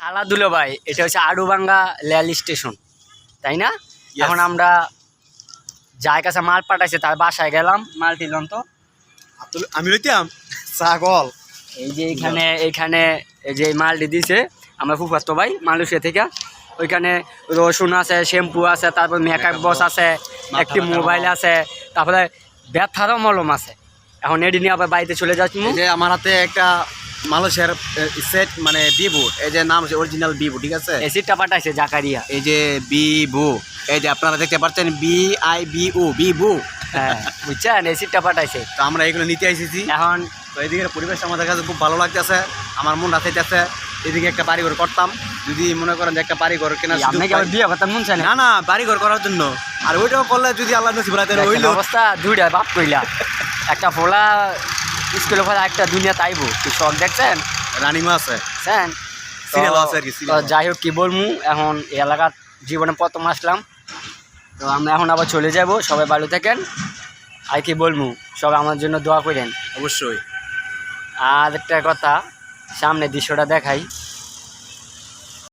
আলাদুলো ভাই, এটা হচ্ছে আড়ুভাঙ্গা রেল স্টেশন, তাই না? এখন আমরা যার কাছে মাল পাঠাইছে তার বাসায় গেলাম, মাল দিলাম। তো আমি লইতাম ছাগল। এই যে এইখানে এই যে মালটি দিছে আমার ফুফাতো ভাই মালয়েশিয়া থেকে। ওইখানে রসুন আছে, শ্যাম্পু আছে, তারপর মেকআপ বক্স আছে, একটি মোবাইল আছে, তারপরে ব্যথারও মলম আছে। এখন এটি নিয়ে আবার বাড়িতে চলে যাচ্ছি। এই যে আমার হাতে একটা মালয়েশিয়ার সেট, মানে ভিভো, এই যে নাম হচ্ছে অরিজিনাল ভিভো, ঠিক আছে? এসিডটা পাঠাইছে জাকারিয়া। এই যে ভিভো, এই যে আপনারা দেখতে পাচ্ছেন VIVO ভিভো। হ্যাঁ বুঝছেন, এসিডটা পাঠাইছে। তো আমরা এগুলো নিতে এসেছি এখন তো এদিকে পরিবেশ আমাদের কাছে খুব ভালো লাগতেছে, আমার মন রাখাইতেছে। এদিকে একটা বাড়িঘর করতাম, যদি মনে করেন যে একটা বাড়িঘর কেনা আপনাকে আবার বিয়ে কথা মন চায় না না বাড়িঘর করার জন্য, আর ওইটাও করলে যদি আল্লাহ নসিব রাতে হইলো। অবস্থা দুইটা বাপ কইলা, একটা ফোলা স্কুলে ফলে একটা দুনিয়া তাইবো, কি শখ দেখছেন? রানিমা আছে, হ্যাঁ সিরিয়াল আছে আর কি। তো যাই হোক, কি বলবো, এখন এই এলাকার জীবনে প্রথম আসলাম, তো আমরা এখন আবার চলে যাব। সবাই ভালো থাকেন, আর কি বলবো, সবাই আমার জন্য দোয়া করেন অবশ্যই। আর একটা কথা, সামনে দৃশ্যটা দেখাই।